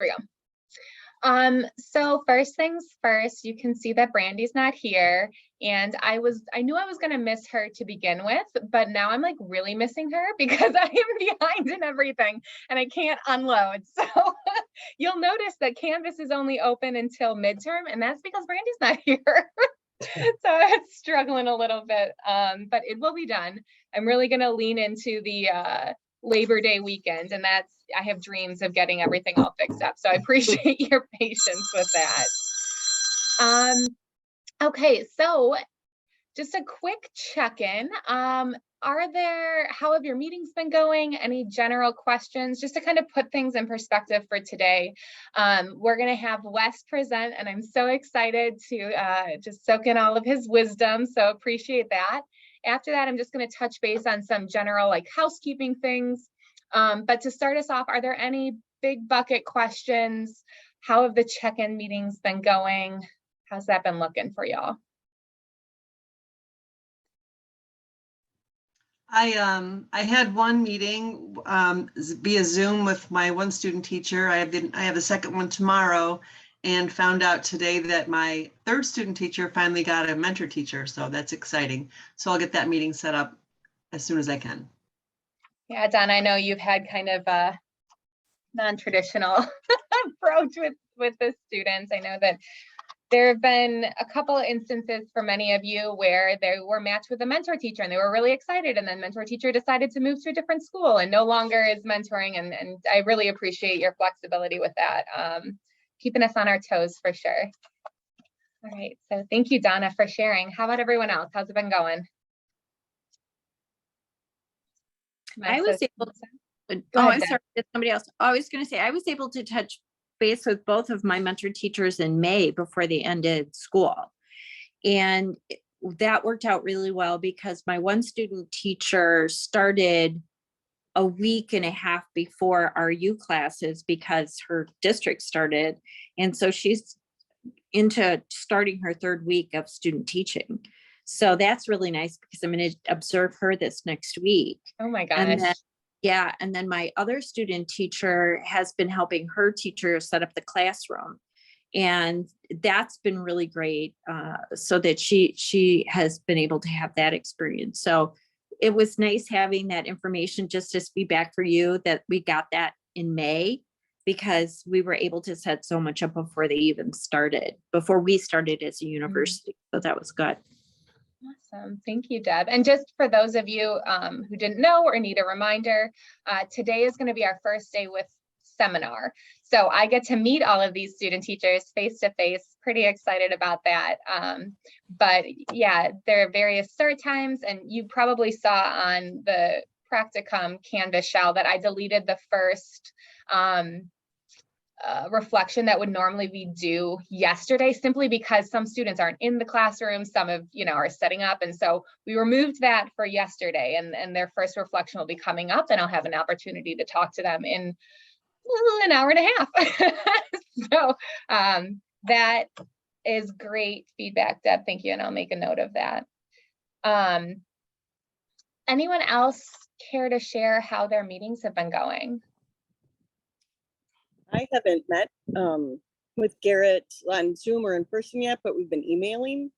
we go. So first things first, you can see that Brandy's not here, and I knew I was gonna miss her to begin with, but now I'm like really missing her because I am behind in everything and I can't unload. So you'll notice that Canvas is only open until midterm, and that's because Brandy's not here. So it's struggling a little bit, but it will be done. I'm really gonna lean into the Labor Day weekend, and I have dreams of getting everything all fixed up. So I appreciate your patience with that. Okay, so just a quick check-in. How have your meetings been going? Any general questions? Just to kind of put things in perspective for today. We're gonna have Wes present, and I'm so excited to just soak in all of his wisdom, so appreciate that. After that, I'm just gonna touch base on some general like housekeeping things. But to start us off, are there any big bucket questions? How have the check-in meetings been going? How's that been looking for y'all? I had one meeting via Zoom with my one student teacher. I have a second one tomorrow, and found out today that my third student teacher finally got a mentor teacher. So that's exciting. So I'll get that meeting set up as soon as I can. Yeah, Donna, I know you've had kind of a non-traditional approach with the students. I know that there have been a couple of instances for many of you where they were matched with a mentor teacher and they were really excited, and then mentor teacher decided to move to a different school and no longer is mentoring, and I really appreciate your flexibility with that. Keeping us on our toes for sure. All right, so thank you, Donna, for sharing. How about everyone else? How's it been going? I was able to, I'm sorry, somebody else. I was going to say, I was able to touch base with both of my mentor teachers in May before they ended school. And that worked out really well because my one student teacher started a week and a half before our U classes because her district started. And so she's into starting her third week of student teaching. So that's really nice because I'm going to observe her this next week. Oh my gosh. And then, yeah. And then my other student teacher has been helping her teacher set up the classroom. And that's been really great, so that she has been able to have that experience. So it was nice having that information just as feedback for you that we got that in May, because we were able to set so much up before they even started, before we started as a university. So that was good. Awesome. Thank you, Deb. And just for those of you who didn't know or need a reminder, today is going to be our first day with seminar. So I get to meet all of these student teachers face to face. Pretty excited about that. But yeah, there are various start times, and you probably saw on the practicum Canvas shell that I deleted the first reflection that would normally be due yesterday, simply because some students aren't in the classroom, some of are setting up, and so we removed that for yesterday, and their first reflection will be coming up, and I'll have an opportunity to talk to them in an hour and a half. So that is great feedback, Deb. Thank you, and I'll make a note of that. Anyone else care to share how their meetings have been going? I haven't met with Garrett on Zoom or in person yet, but we've been emailing.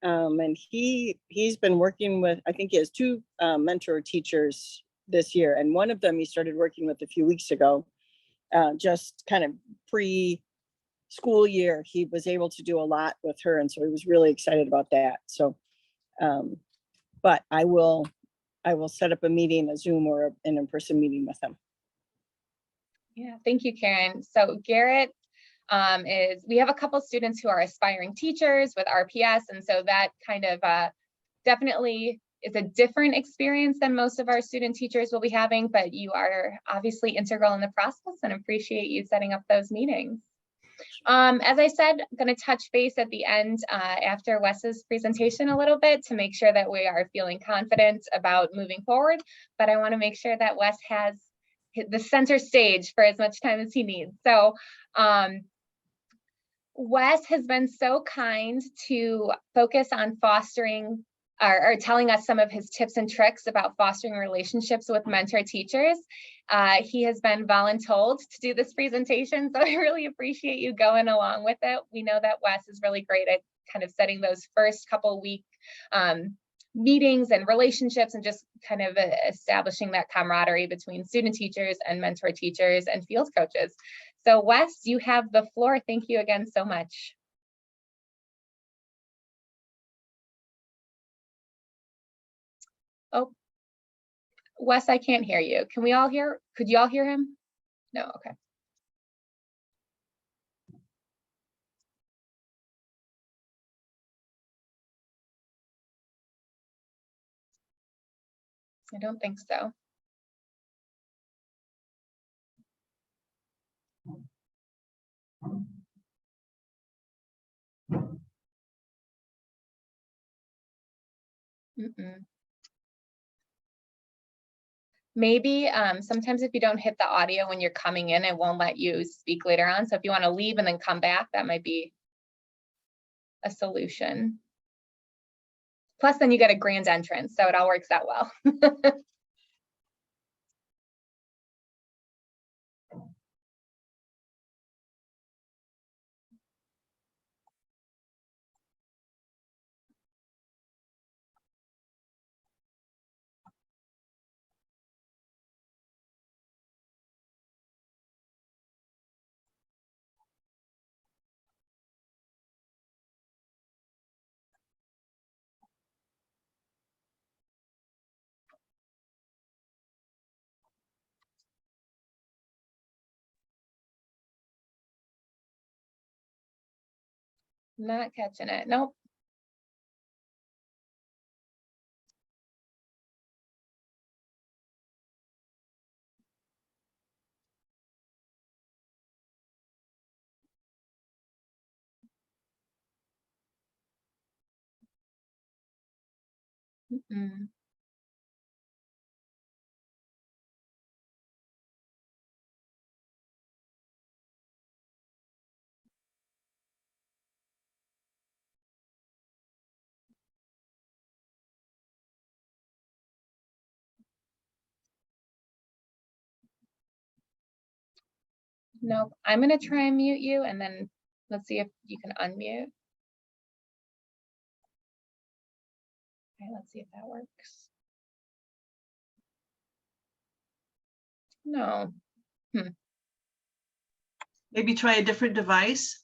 And he's been working with, I think he has two mentor teachers this year. And one of them he started working with a few weeks ago, just kind of pre-school year. He was able to do a lot with her. And so he was really excited about that. So, but I will set up a meeting, a Zoom or an in-person meeting with him. Yeah, thank you, Karen. So Garrett we have a couple students who are aspiring teachers with RPS, and so that kind of definitely is a different experience than most of our student teachers will be having, but you are obviously integral in the process and appreciate you setting up those meetings. As I said, I'm going to touch base at the end after Wes's presentation a little bit to make sure that we are feeling confident about moving forward, but I want to make sure that Wes has the center stage for as much time as he needs. So Wes has been so kind to focus on fostering or telling us some of his tips and tricks about fostering relationships with mentor teachers. He has been voluntold to do this presentation, so I really appreciate you going along with it. We know that Wes is really great at kind of setting those first couple week meetings and relationships and just kind of establishing that camaraderie between student teachers and mentor teachers and field coaches. So Wes, you have the floor. Thank you again so much. Oh, Wes, I can't hear you. Can we all hear? Could you all hear him? No, okay. I don't think so. Mm-mm. Maybe sometimes if you don't hit the audio when you're coming in, it won't let you speak later on. So if you want to leave and then come back, that might be a solution. Plus, then you get a grand entrance, so it all works out well. Not catching it. Nope. Mm-mm. Nope. I'm gonna try and mute you, and then let's see if you can unmute. Okay, let's see if that works. No. Maybe try a different device.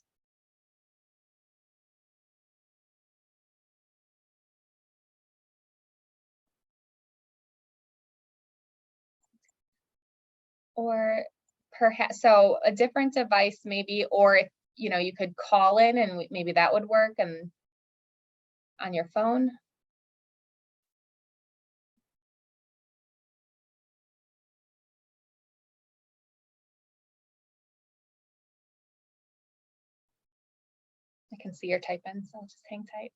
Or perhaps, so a different device maybe, or if, you know, you could call in and maybe that would work and on your phone. I can see your type in, so I'll just hang tight.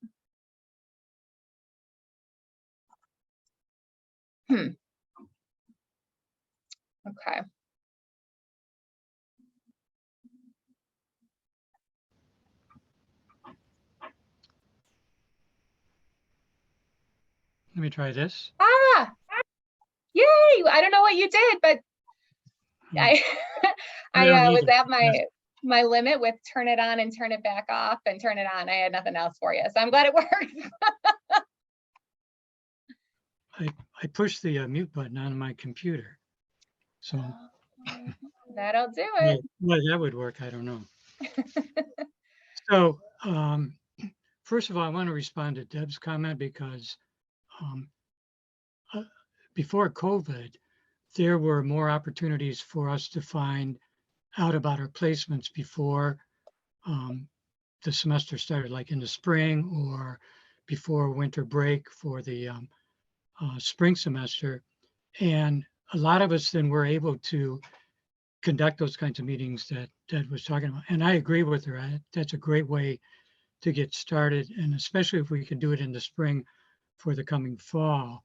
Okay. Let me try this. Ah, yay! I don't know what you did, but I I was at my limit with turn it on and turn it back off and turn it on. I had nothing else for you, so I'm glad it worked. I pushed the mute button on my computer. So That'll do it. whether that would work, I don't know. So first of all, I want to respond to Deb's comment because before COVID, there were more opportunities for us to find out about our placements before the semester started, like in the spring or before winter break for the spring semester. And a lot of us then were able to conduct those kinds of meetings that Deb was talking about. And I agree with her. That's a great way to get started. And especially if we can do it in the spring for the coming fall.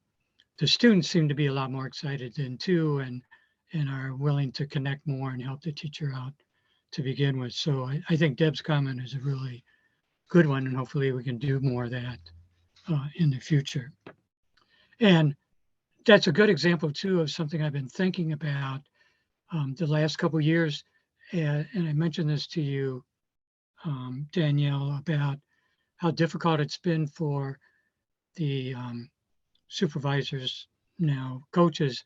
The students seem to be a lot more excited then too, and are willing to connect more and help the teacher out to begin with. So I think Deb's comment is a really good one, and hopefully we can do more of that in the future. And that's a good example too of something I've been thinking about The last couple of years, and I mentioned this to you, Danielle, about how difficult it's been for the supervisors, now coaches,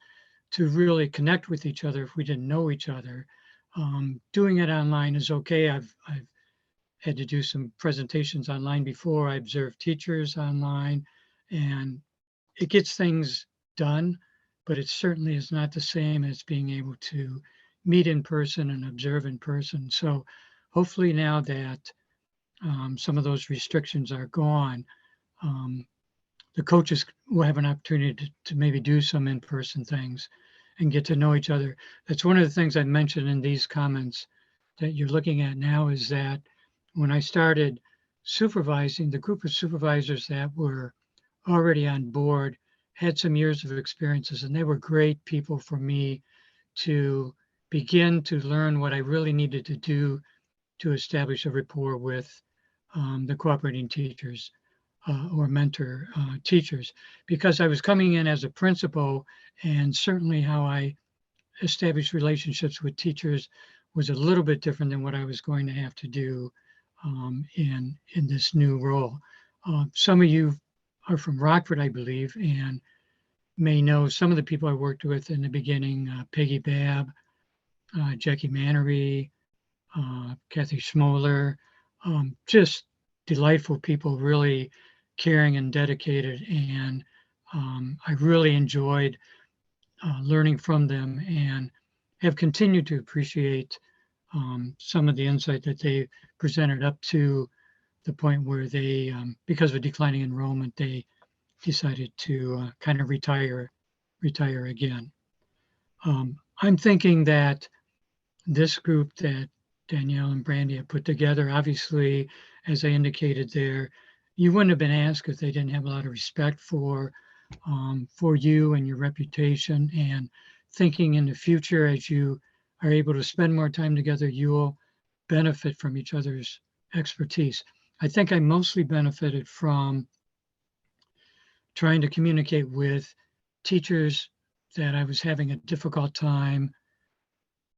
to really connect with each other if we didn't know each other. Doing it online is okay. I've had to do some presentations online before. I observe teachers online, and it gets things done, but it certainly is not the same as being able to meet in person and observe in person. So hopefully now that some of those restrictions are gone, the coaches will have an opportunity to maybe do some in-person things and get to know each other. That's one of the things I mentioned in these comments that you're looking at now, is that when I started supervising, the group of supervisors that were already on board had some years of experiences, and they were great people for me to begin to learn what I really needed to do to establish a rapport with the cooperating teachers or mentor teachers, because I was coming in as a principal, and certainly how I established relationships with teachers was a little bit different than what I was going to have to do in this new role. Some of you are from Rockford, I believe, and may know some of the people I worked with in the beginning, Peggy Babb, Jackie Mannery, Kathy Schmoller, just delightful people, really caring and dedicated. And I really enjoyed learning from them, and have continued to appreciate some of the insight that they presented up to the point where they, because of declining enrollment, they decided to kind of retire again. I'm thinking that this group that Danielle and Brandy have put together, obviously, as I indicated there, you wouldn't have been asked if they didn't have a lot of respect for you and your reputation, and thinking in the future, as you are able to spend more time together, you'll benefit from each other's expertise. I think I mostly benefited from trying to communicate with teachers that I was having a difficult time,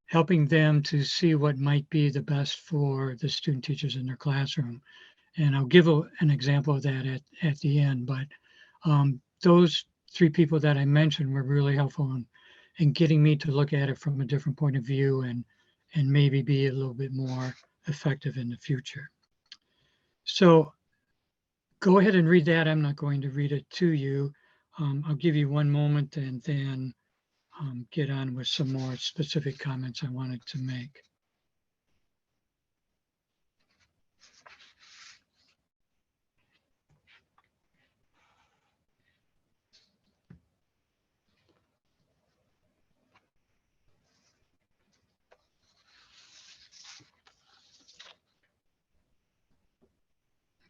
helping them to see what might be the best for the student teachers in their classroom. And I'll give an example of that at the end, but those three people that I mentioned were really helpful in getting me to look at it from a different point of view, and maybe be a little bit more effective in the future. So go ahead and read that. I'm not going to read it to you. I'll give you one moment and then get on with some more specific comments I wanted to make.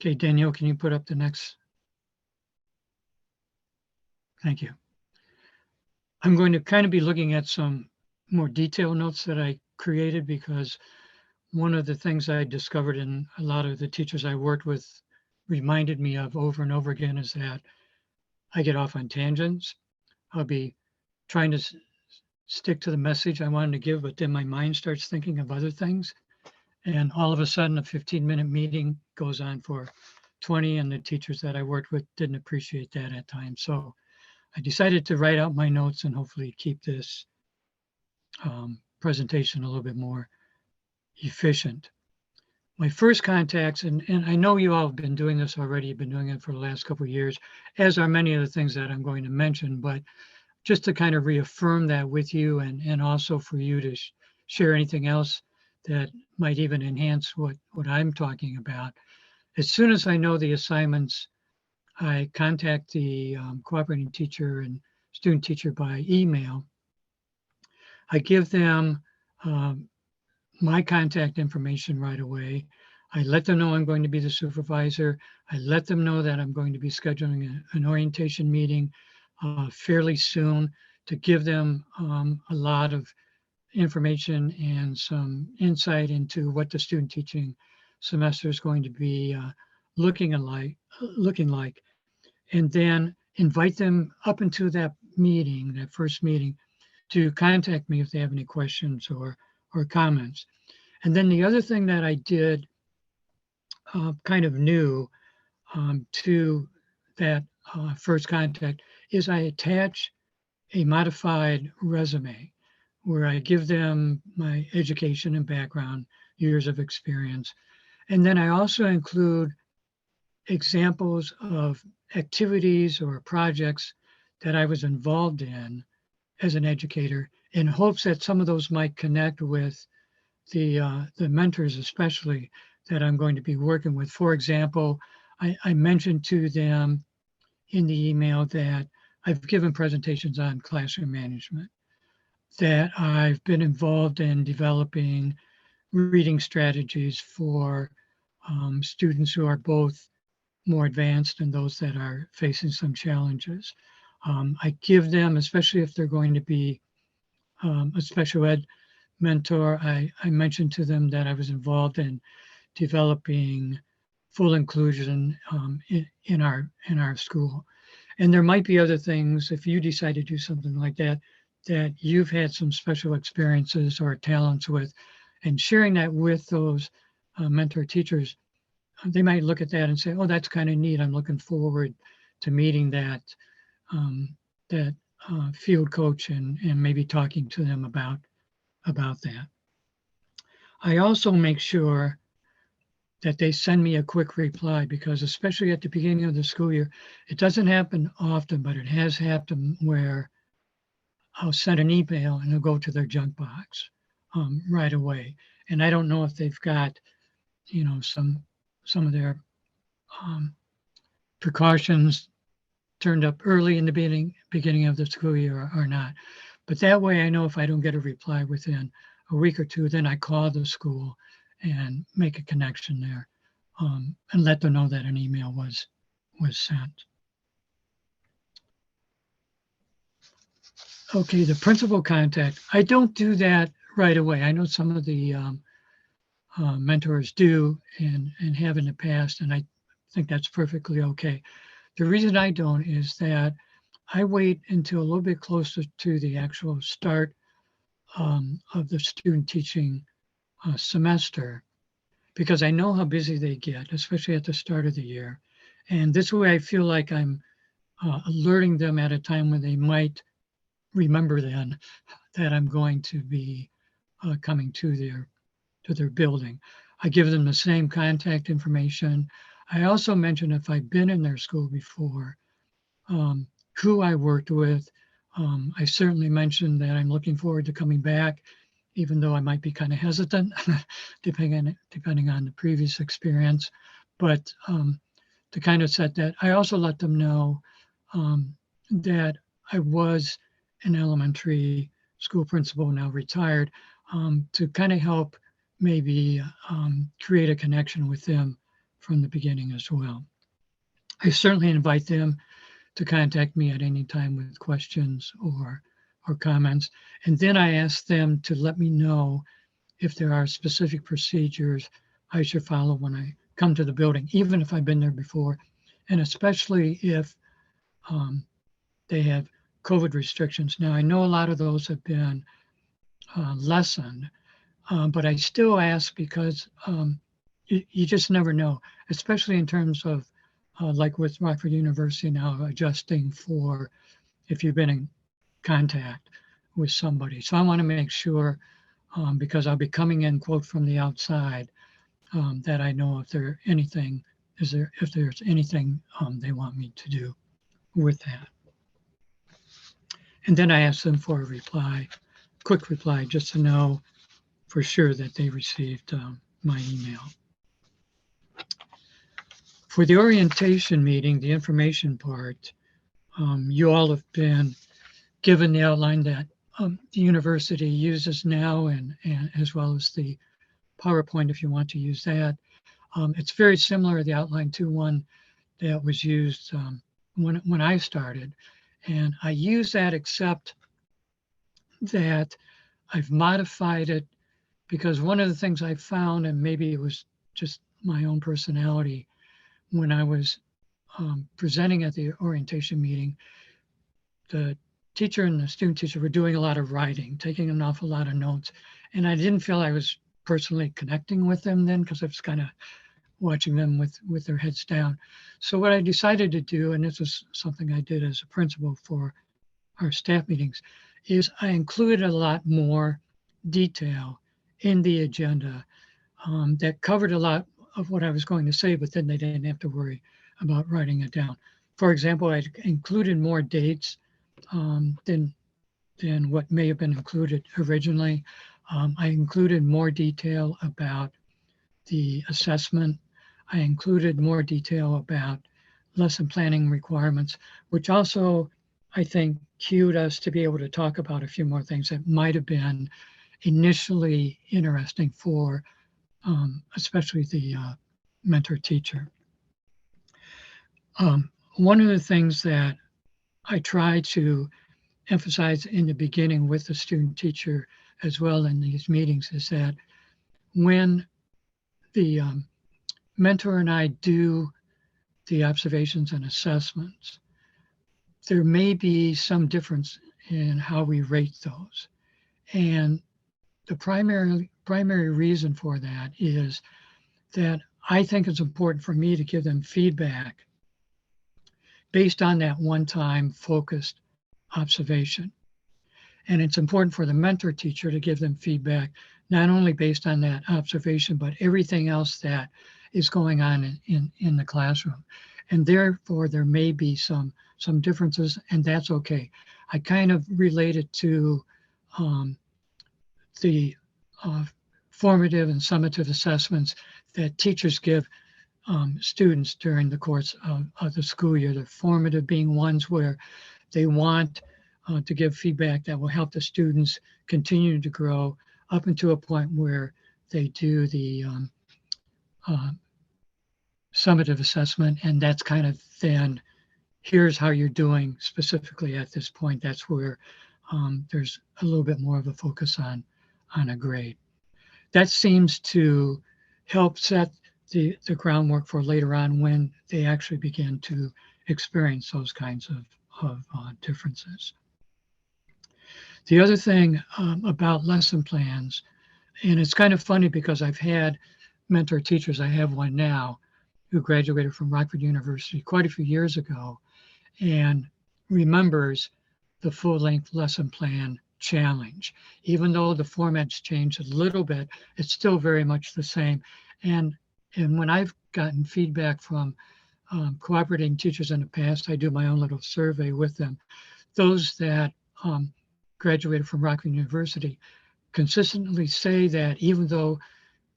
Okay, Danielle, can you put up the next? Thank you. I'm going to kind of be looking at some more detailed notes that I created, because one of the things I discovered in a lot of the teachers I worked with reminded me of over and over again is that I get off on tangents. I'll be trying to stick to the message I wanted to give, but then my mind starts thinking of other things. And all of a sudden, a 15-minute meeting goes on for 20, and the teachers that I worked with didn't appreciate that at times. So I decided to write out my notes and hopefully keep this presentation a little bit more efficient. My first contacts, and I know you all have been doing this already, you've been doing it for the last couple of years, as are many of the things that I'm going to mention, but just to kind of reaffirm that with you, and also for you to share anything else that might even enhance what I'm talking about. As soon as I know the assignments, I contact the cooperating teacher and student teacher by email. I give them my contact information right away. I let them know I'm going to be the supervisor. I let them know that I'm going to be scheduling an orientation meeting fairly soon, to give them a lot of information and some insight into what the student teaching semester is going to be looking like, and then invite them up into that meeting, that first meeting, to contact me if they have any questions or comments. And then the other thing that I did kind of new to that first contact is I attach a modified resume where I give them my education and background, years of experience. And then I also include examples of activities or projects that I was involved in as an educator, in hopes that some of those might connect with the mentors, especially that I'm going to be working with. For example, I mentioned to them in the email that I've given presentations on classroom management, that I've been involved in developing reading strategies for students who are both more advanced and those that are facing some challenges. I give them, especially if they're going to be a special ed mentor, I mentioned to them that I was involved in developing full inclusion in our school. And there might be other things, if you decide to do something like that, that you've had some special experiences or talents with, and sharing that with those mentor teachers, they might look at that and say, oh, that's kind of neat. I'm looking forward to meeting that field coach and maybe talking to them about that. I also make sure that they send me a quick reply, because especially at the beginning of the school year, it doesn't happen often, but it has happened where I'll send an email and it'll go to their junk box right away. And I don't know if they've got, some of their precautions turned up early in the beginning of the school year or not. But that way I know if I don't get a reply within a week or two, then I call the school and make a connection there and let them know that an email was sent. Okay, the principal contact. I don't do that right away. I know some of the mentors do and have in the past, and I think that's perfectly okay. The reason I don't is that I wait until a little bit closer to the actual start of the student teaching semester, because I know how busy they get, especially at the start of the year. And this way I feel like I'm alerting them at a time when they might remember then that I'm going to be coming to their building. I give them the same contact information. I also mention if I've been in their school before, who I worked with. I certainly mentioned that I'm looking forward to coming back, even though I might be kind of hesitant, depending on the previous experience. But to kind of set that, I also let them know that I was an elementary school principal, now retired, to kind of help maybe create a connection with them from the beginning as well. I certainly invite them to contact me at any time with questions or comments. And then I ask them to let me know if there are specific procedures I should follow when I come to the building, even if I've been there before, and especially if they have COVID restrictions. Now, I know a lot of those have been lessened, but I still ask because you just never know, especially in terms of like with Rockford University now adjusting for if you've been in contact with somebody. So I want to make sure, because I'll be coming in, quote, from the outside, that I know if there's anything they want me to do with that. And then I ask them for a quick reply, just to know for sure that they received my email. For the orientation meeting, the information part, you all have been given the outline that the university uses now, and as well as the PowerPoint if you want to use that. It's very similar to the outline to one that was used when I started. And I use that, except that I've modified it, because one of the things I found, and maybe it was just my own personality, when I was presenting at the orientation meeting, the teacher and the student teacher were doing a lot of writing, taking an awful lot of notes. And I didn't feel I was personally connecting with them then because I was kind of watching them with their heads down. So what I decided to do, and this is something I did as a principal for our staff meetings, is I included a lot more detail in the agenda that covered a lot of what I was going to say, but then they didn't have to worry about writing it down. For example, I included more dates than what may have been included originally. I included more detail about the assessment. I included more detail about lesson planning requirements, which also, I think, cued us to be able to talk about a few more things that might have been initially interesting for especially the mentor teacher. One of the things that I try to emphasize in the beginning with the student teacher as well in these meetings is that when the mentor and I do the observations and assessments, there may be some difference in how we rate those. And the primary reason for that is that I think it's important for me to give them feedback based on that one-time focused observation. And it's important for the mentor teacher to give them feedback, not only based on that observation, but everything else that is going on in the classroom. And therefore, there may be some differences, and that's okay. I kind of relate it to the formative and summative assessments that teachers give students during the course of the school year. The formative being ones where they want to give feedback that will help the students continue to grow up into a point where they do the summative assessment. And that's kind of then, here's how you're doing specifically at this point. That's where there's a little bit more of a focus on a grade. That seems to help set the groundwork for later on when they actually begin to experience those kinds of differences. The other thing about lesson plans, and it's kind of funny because I've had mentor teachers, I have one now who graduated from Rockford University quite a few years ago and remembers the full-length lesson plan challenge. Even though the format's changed a little bit, it's still very much the same. And when I've gotten feedback from cooperating teachers in the past, I do my own little survey with them. Those that graduated from Rockford University consistently say that even though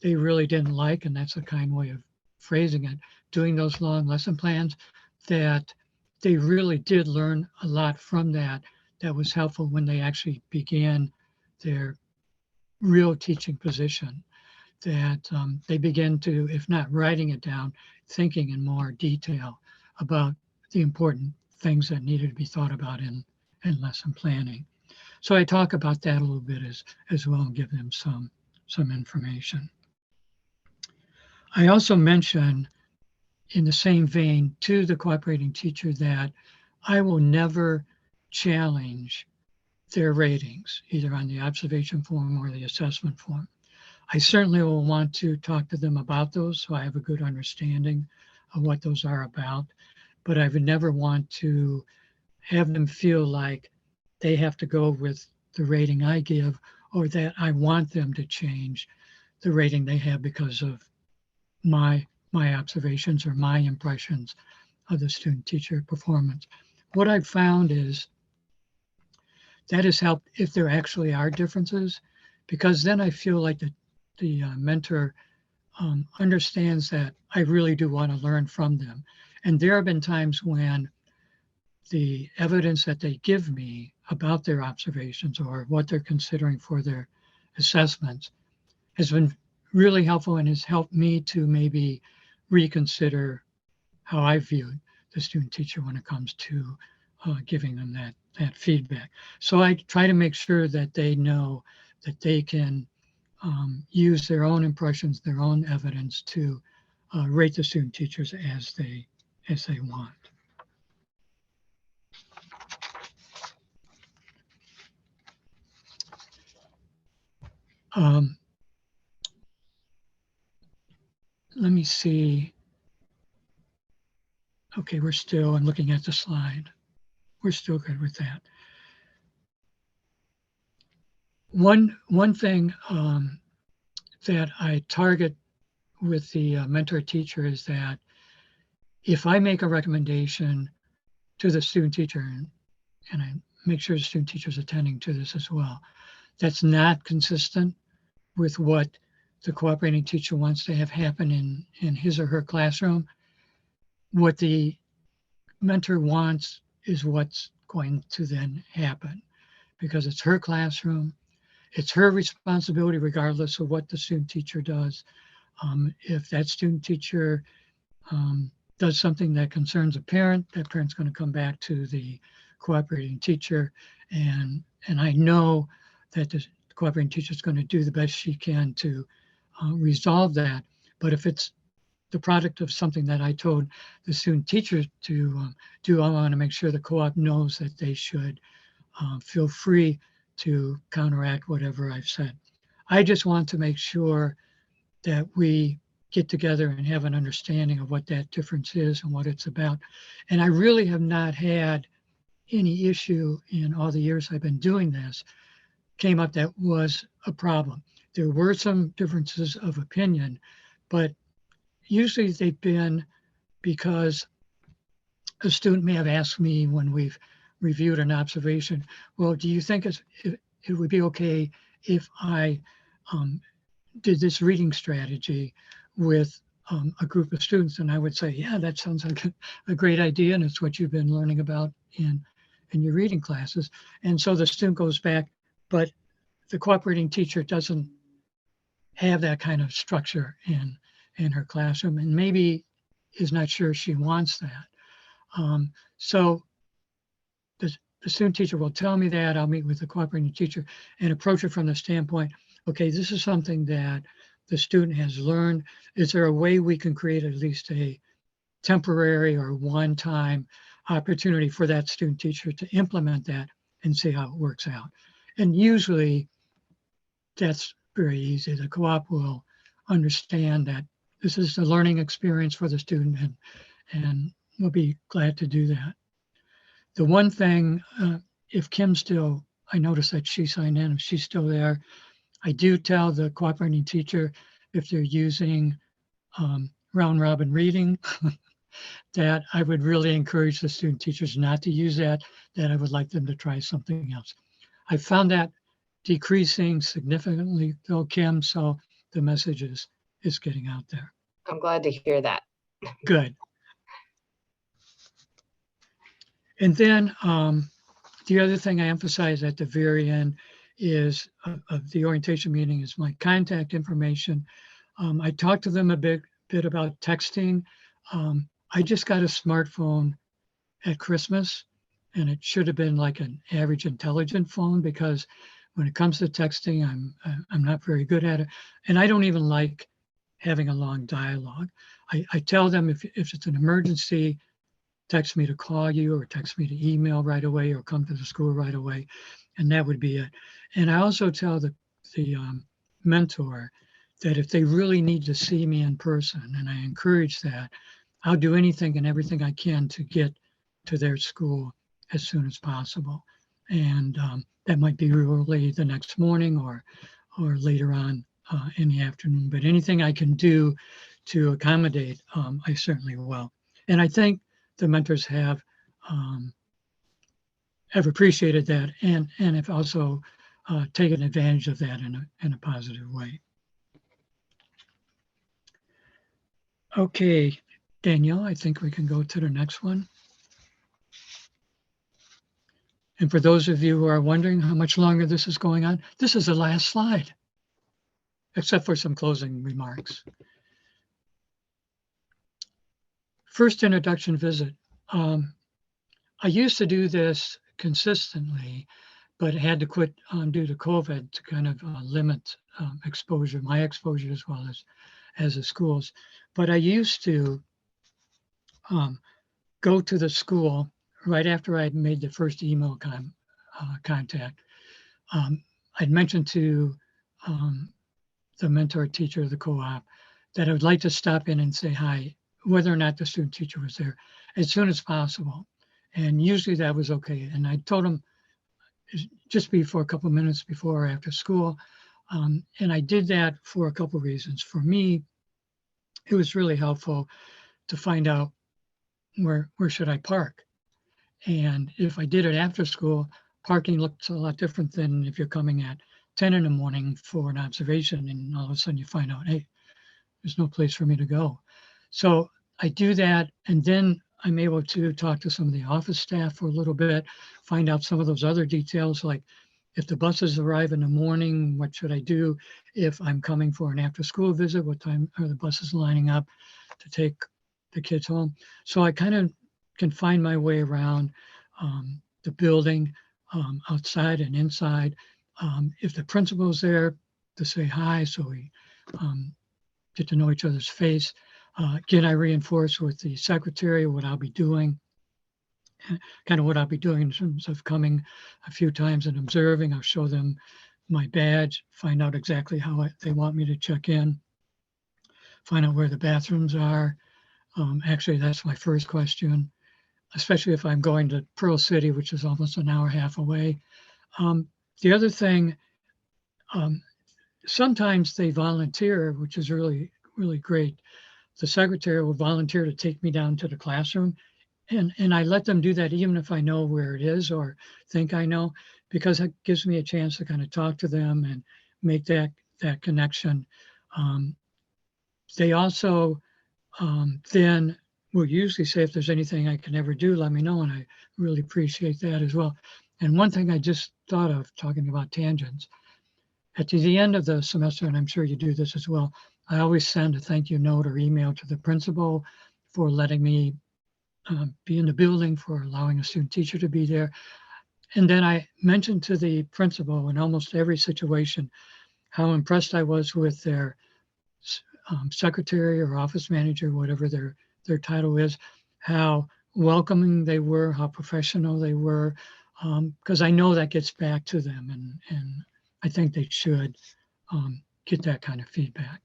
they really didn't like, and that's a kind way of phrasing it, doing those long lesson plans, that they really did learn a lot from that was helpful when they actually began their real teaching position, that they began to, if not writing it down, thinking in more detail about the important things that needed to be thought about in lesson planning. So I talk about that a little bit as well and give them some information. I also mention in the same vein to the cooperating teacher that I will never challenge their ratings, either on the observation form or the assessment form. I certainly will want to talk to them about those so I have a good understanding of what those are about, but I would never want to have them feel like they have to go with the rating I give or that I want them to change the rating they have because of my observations or my impressions of the student-teacher performance. What I've found is that has helped if there actually are differences, because then I feel like the mentor understands that I really do want to learn from them. And there have been times when the evidence that they give me about their observations or what they're considering for their assessments has been really helpful and has helped me to maybe reconsider how I viewed the student teacher when it comes to giving them that feedback. So I try to make sure that they know that they can use their own impressions, their own evidence to rate the student teachers as they want. Um, let me see. Okay, I'm looking at the slide. We're still good with that. One thing that I target with the mentor teacher is that if I make a recommendation to the student teacher, and I make sure the student teacher is attending to this as well, that's not consistent with what the cooperating teacher wants to have happen in his or her classroom, what the mentor wants is what's going to then happen, because it's her classroom. It's her responsibility regardless of what the student teacher does. If that student teacher does something that concerns a parent, that parent's going to come back to the cooperating teacher. And I know that the cooperating teacher is going to do the best she can to resolve that. But if it's the product of something that I told the student teacher to do, I want to make sure the co-op knows that they should feel free to counteract whatever I've said. I just want to make sure that we get together and have an understanding of what that difference is and what it's about. And I really have not had any issue in all the years I've been doing this came up that was a problem. There were some differences of opinion, but usually they've been because a student may have asked me when we've reviewed an observation, well, do you think it would be okay if I did this reading strategy with a group of students? And I would say, yeah, that sounds like a great idea. And it's what you've been learning about in your reading classes. And so the student goes back, but the cooperating teacher doesn't have that kind of structure in her classroom, and maybe is not sure she wants that. So the student teacher will tell me that. I'll meet with the cooperating teacher and approach it from the standpoint, okay, this is something that the student has learned. Is there a way we can create at least a temporary or one-time opportunity for that student teacher to implement that and see how it works out? And usually that's very easy. The co-op will understand that this is a learning experience for the student, and we'll be glad to do that. The one thing, if Kim's still, I noticed that she signed in, if she's still there, I do tell the cooperating teacher if they're using round robin reading, that I would really encourage the student teachers not to use that I would like them to try something else. I found that decreasing significantly though, Kim, so the message is getting out there. I'm glad to hear that. Good. And then the other thing I emphasize at the very end is of the orientation meeting is my contact information. I talked to them a bit about texting. I just got a smartphone at Christmas, and it should have been like an average intelligent phone, because when it comes to texting, I'm not very good at it. And I don't even like having a long dialogue. I tell them if it's an emergency, text me to call you, or text me to email right away, or come to the school right away. And that would be it. And I also tell the mentor that if they really need to see me in person, and I encourage that, I'll do anything and everything I can to get to their school as soon as possible. And that might be early the next morning or later on in the afternoon. But anything I can do to accommodate, I certainly will. And I think the mentors have appreciated that and have also taken advantage of that in a positive way. Okay, Danielle, I think we can go to the next one. And for those of you who are wondering how much longer this is going on, this is the last slide, except for some closing remarks. First introduction visit. I used to do this consistently, but had to quit due to COVID to kind of limit exposure, my exposure as well as the schools. But I used to go to the school right after I'd made the first email contact. I'd mentioned to the mentor teacher of the co-op, that I would like to stop in and say hi, whether or not the student teacher was there, as soon as possible. And usually that was okay. And I told him just before, a couple of minutes before or after school. And I did that for a couple of reasons. For me, it was really helpful to find out where should I park. And if I did it after school, parking looks a lot different than if you're coming at 10 in the morning for an observation and all of a sudden you find out, hey, there's no place for me to go. So I do that, and then I'm able to talk to some of the office staff for a little bit, find out some of those other details, like if the buses arrive in the morning, what should I do? If I'm coming for an after-school visit, what time are the buses lining up to take the kids home? So I kind of can find my way around the building, outside and inside. If the principal's there, to say hi, so we get to know each other's face. Again, I reinforce with the secretary what I'll be doing, kind of what I'll be doing in terms of coming a few times and observing. I'll show them my badge, find out exactly how they want me to check in, find out where the bathrooms are. Actually, that's my first question, especially if I'm going to Pearl City, which is almost an hour and a half away. The other thing, sometimes they volunteer, which is really, really great. The secretary will volunteer to take me down to the classroom, and I let them do that even if I know where it is or think I know, because it gives me a chance to kind of talk to them and make that connection. They also then will usually say, if there's anything I can ever do, let me know, and I really appreciate that as well. And one thing I just thought of, talking about tangents, at the end of the semester, and I'm sure you do this as well, I always send a thank you note or email to the principal for letting me be in the building, for allowing a student teacher to be there. And then I mentioned to the principal in almost every situation how impressed I was with their secretary or office manager, whatever their title is, how welcoming they were, how professional they were, because I know that gets back to them, and I think they should get that kind of feedback.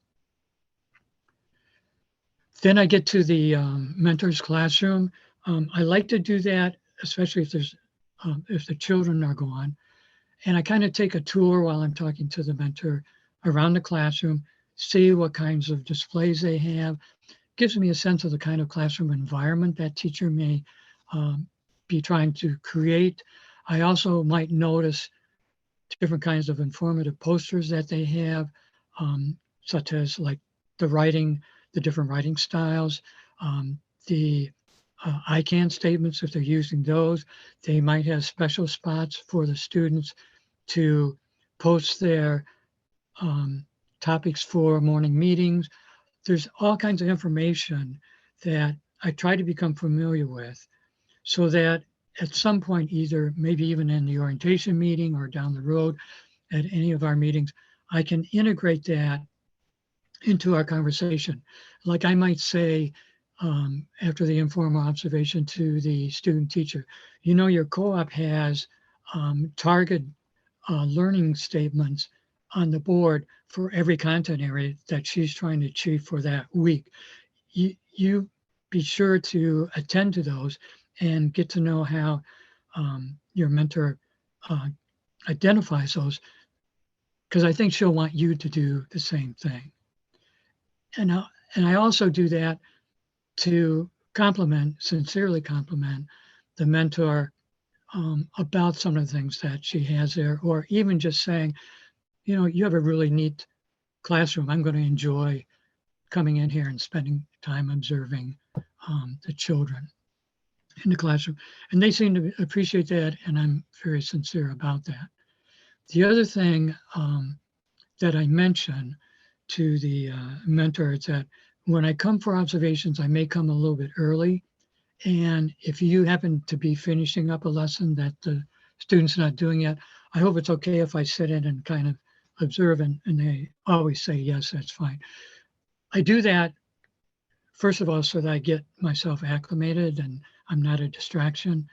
Then I get to the mentor's classroom. I like to do that, especially if the children are gone. And I kind of take a tour while I'm talking to the mentor around the classroom, see what kinds of displays they have. Gives me a sense of the kind of classroom environment that teacher may be trying to create. I also might notice different kinds of informative posters that they have, such as like the different writing styles, the ICANN statements, if they're using those. They might have special spots for the students to post their topics for morning meetings. There's all kinds of information that I try to become familiar with, so that at some point, either maybe even in the orientation meeting or down the road at any of our meetings, I can integrate that into our conversation. Like I might say, after the informal observation to the student teacher, you know, your co-op has target learning statements on the board for every content area that she's trying to achieve for that week. You be sure to attend to those and get to know how your mentor identifies those, because I think she'll want you to do the same thing. And I also do that to sincerely compliment the mentor about some of the things that she has there, or even just saying, you know, you have a really neat classroom. I'm going to enjoy coming in here and spending time observing the children in the classroom. And they seem to appreciate that, and I'm very sincere about that. The other thing that I mention to the mentor is that when I come for observations, I may come a little bit early. And if you happen to be finishing up a lesson that the student's not doing yet, I hope it's okay if I sit in and kind of observe, and they always say, yes, that's fine. I do that, first of all, so that I get myself acclimated and I'm not a distraction.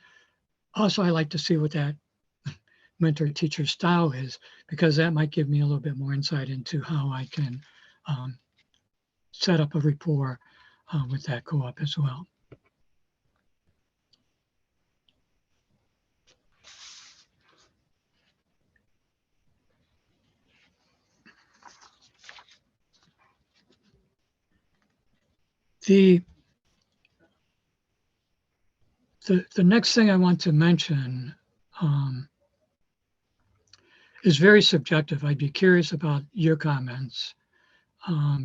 Also, I like to see what that mentor-teacher style is, because that might give me a little bit more insight into how I can set up a rapport with that co-op as well. The next thing I want to mention is very subjective. I'd be curious about your comments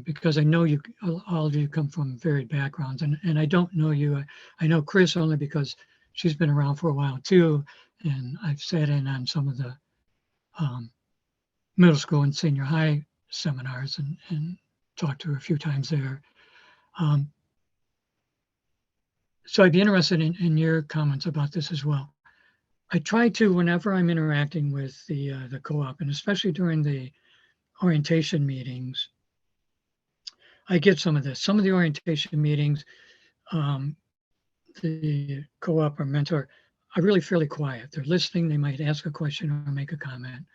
because I know you, all of you come from varied backgrounds, and I don't know you. I know Chris only because she's been around for a while too, and I've sat in on some of the middle school and senior high seminars and talked to her a few times there. So I'd be interested in your comments about this as well. I try to, whenever I'm interacting with the co-op, and especially during the orientation meetings, I get some of this. Some of the orientation meetings, the co-op or mentor are really fairly quiet. They're listening. They might ask a question or make a comment.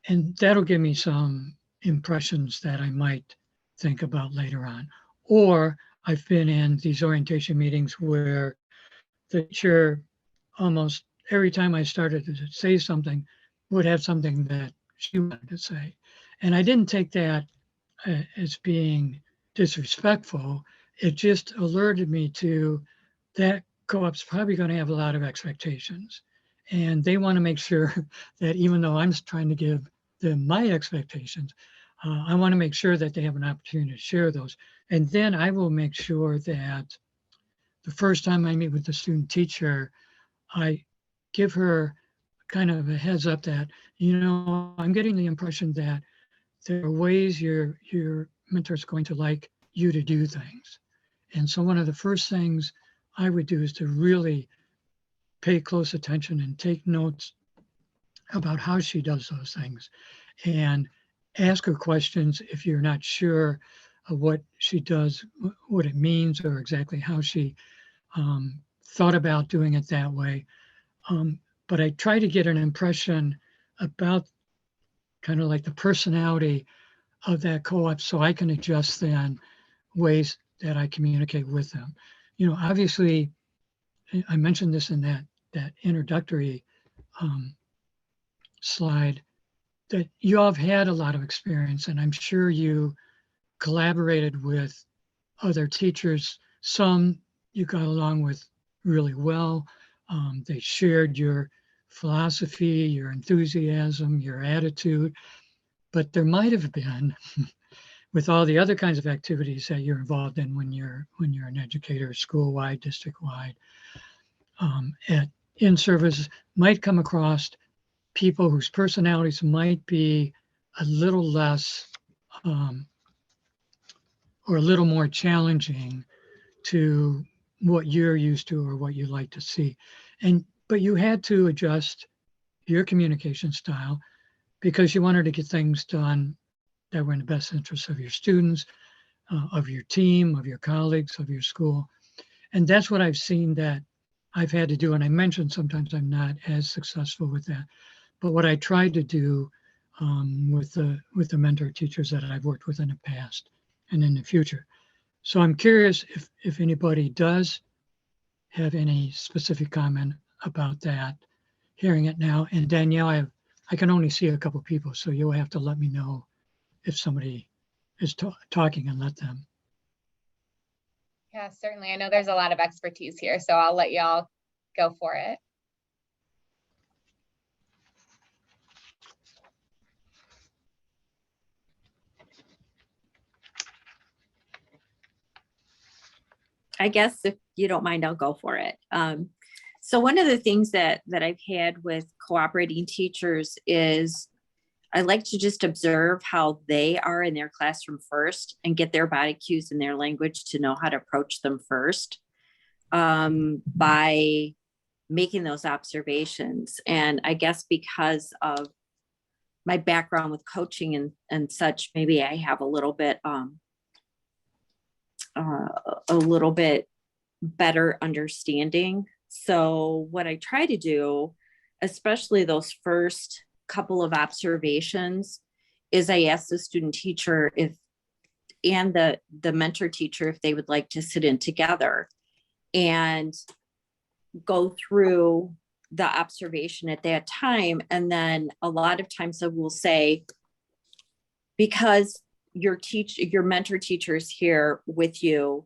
And that'll give me some impressions that I might think about later on. Or I've been in these orientation meetings where the chair almost every time I started to say something would have something that she wanted to say. And I didn't take that as being disrespectful. It just alerted me to that co-op's probably going to have a lot of expectations. And they want to make sure that even though I'm trying to give them my expectations, I want to make sure that they have an opportunity to share those. And then I will make sure that the first time I meet with the student teacher, I give her kind of a heads up that, you know, I'm getting the impression that there are ways your mentor is going to like you to do things. And so one of the first things I would do is to really pay close attention and take notes about how she does those things and ask her questions if you're not sure of what she does, what it means, or exactly how she thought about doing it that way. But I try to get an impression about kind of like the personality of that co-op so I can adjust then ways that I communicate with them. You know, obviously, I mentioned this in that introductory slide, that you all have had a lot of experience, and I'm sure you collaborated with other teachers. Some you got along with really well. They shared your philosophy, your enthusiasm, your attitude, but there might have been with all the other kinds of activities that you're involved in when you're an educator, school-wide, district-wide, at in-service, might come across people whose personalities might be a little less or a little more challenging to what you're used to or what you like to see. But you had to adjust your communication style because you wanted to get things done that were in the best interest of your students, of your team, of your colleagues, of your school. And that's what I've seen that I've had to do. And I mentioned sometimes I'm not as successful with that. But what I tried to do with the mentor teachers that I've worked with in the past and in the future. So I'm curious if anybody does have any specific comment about that, hearing it now. And Danielle, I can only see a couple people, so you'll have to let me know if somebody is talking and let them. Yeah, certainly. I know there's a lot of expertise here, so I'll let y'all go for it. I guess if you don't mind, I'll go for it. So one of the things that I've had with cooperating teachers is I like to just observe how they are in their classroom first and get their body cues and their language to know how to approach them first by making those observations. And I guess because of my background with coaching and such, maybe I have a little bit better understanding. So what I try to do especially those first couple of observations, is I asked the student teacher and the mentor teacher if they would like to sit in together and go through the observation at that time. And then a lot of times I will say, because your mentor teacher is here with you,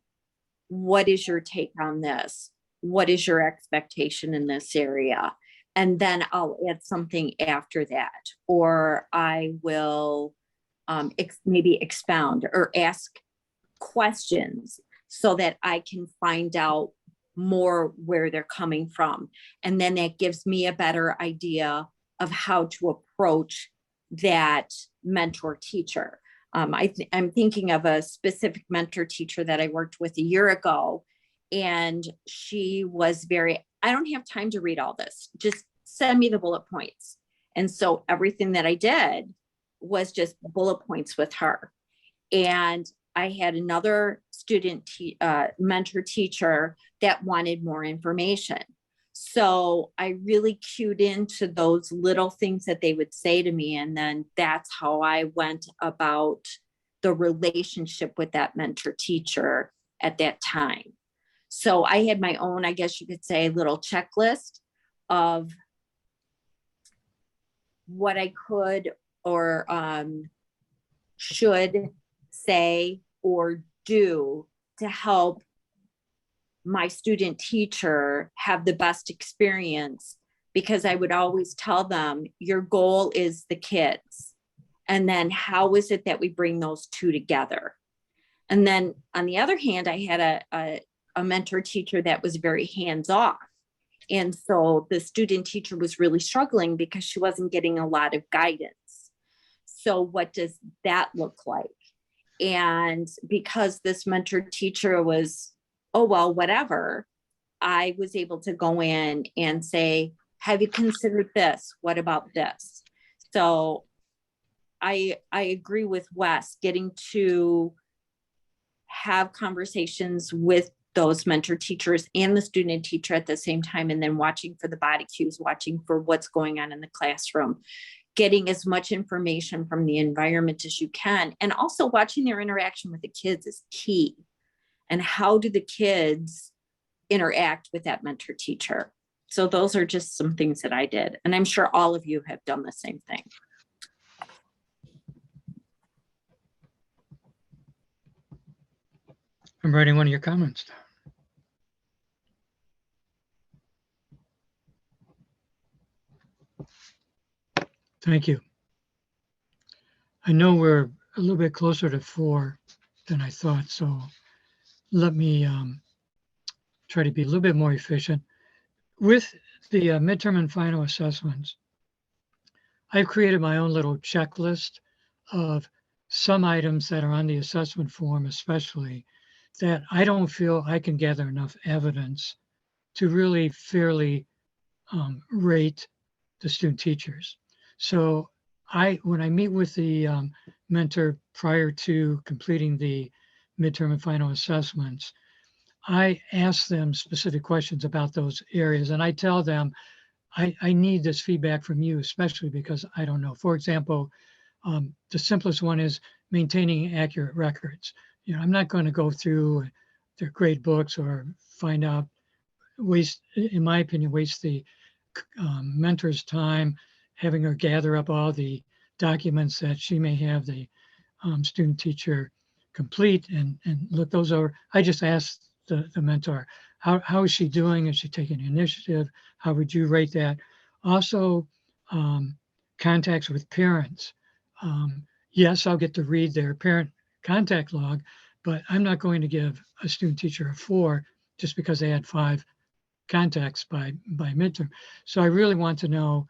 what is your take on this? What is your expectation in this area? And then I'll add something after that, or I will maybe expound or ask questions so that I can find out more where they're coming from. And then that gives me a better idea of how to approach that mentor teacher. I'm thinking of a specific mentor teacher that I worked with a year ago, and she was I don't have time to read all this. Just send me the bullet points. And so everything that I did was just bullet points with her. And I had another mentor teacher that wanted more information. So I really cued into those little things that they would say to me. And then that's how I went about the relationship with that mentor teacher at that time. So I had my own, I guess you could say, little checklist of what I could or should say or do to help my student teacher have the best experience, because I would always tell them, your goal is the kids. And then how is it that we bring those two together? And then on the other hand, I had a mentor teacher that was very hands-off. And so the student teacher was really struggling because she wasn't getting a lot of guidance. So what does that look like? And because this mentor teacher was, oh, well, whatever, I was able to go in and say, have you considered this? What about this? So I agree with Wes, getting to have conversations with those mentor teachers and the student teacher at the same time, and then watching for the body cues, watching for what's going on in the classroom, getting as much information from the environment as you can, and also watching their interaction with the kids is key. And how do the kids interact with that mentor teacher? So those are just some things that I did. And I'm sure all of you have done the same thing. I'm writing one of your comments down. Thank you. I know we're a little bit closer to 4 than I thought, so let me try to be a little bit more efficient. With the midterm and final assessments, I've created my own little checklist of some items that are on the assessment form, especially, that I don't feel I can gather enough evidence to really fairly rate the student teachers. So when I meet with the mentor prior to completing the midterm and final assessments, I ask them specific questions about those areas. And I tell them, I need this feedback from you, especially because I don't know. For example, the simplest one is maintaining accurate records. I'm not going to go through their grade books or find out, in my opinion, waste the mentor's time having her gather up all the documents that she may have the student teacher complete and look those over. I just asked the mentor, how is she doing? Is she taking the initiative? How would you rate that? Also, contacts with parents. Yes, I'll get to read their parent contact log, but I'm not going to give a student teacher a 4 just because they had 5 contacts by midterm. So I really want to know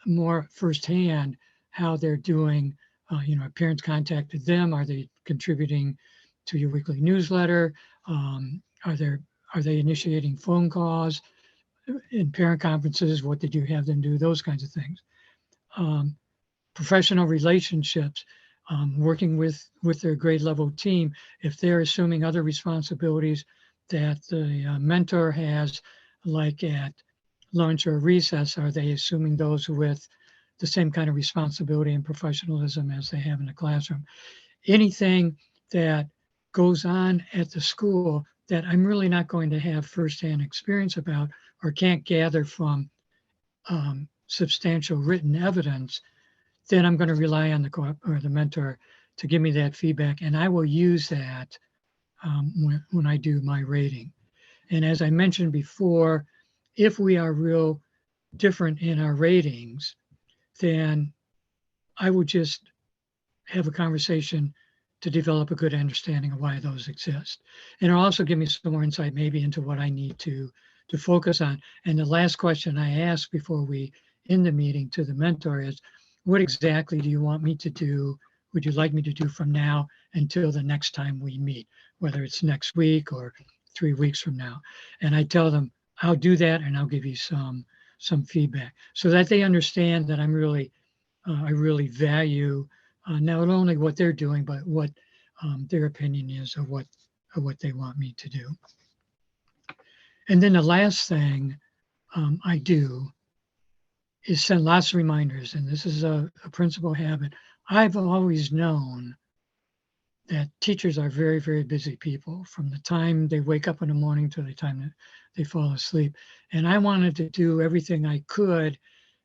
more firsthand how they're doing. Parents contacted them. Are they contributing to your weekly newsletter? Are they initiating phone calls in parent conferences? What did you have them do? Those kinds of things. Professional relationships, working with their grade level team. If they're assuming other responsibilities that the mentor has, like at lunch or recess, are they assuming those with the same kind of responsibility and professionalism as they have in the classroom? Anything that goes on at the school that I'm really not going to have firsthand experience about or can't gather from substantial written evidence, then I'm going to rely on the mentor to give me that feedback, and I will use that when I do my rating. And as I mentioned before, if we are real different in our ratings, then I would just have a conversation to develop a good understanding of why those exist. And it'll also give me some more insight maybe into what I need to focus on. And the last question I ask before we end the meeting to the mentor is, what exactly do you want me to do? Would you like me to do from now until the next time we meet, whether it's next week or 3 weeks from now? And I tell them, I'll do that and I'll give you some feedback so that they understand that I really value not only what they're doing, but what their opinion is of what they want me to do. And then the last thing I do is send lots of reminders. And this is a principal habit. I've always known that teachers are very, very busy people from the time they wake up in the morning to the time that they fall asleep. And I wanted to do everything I could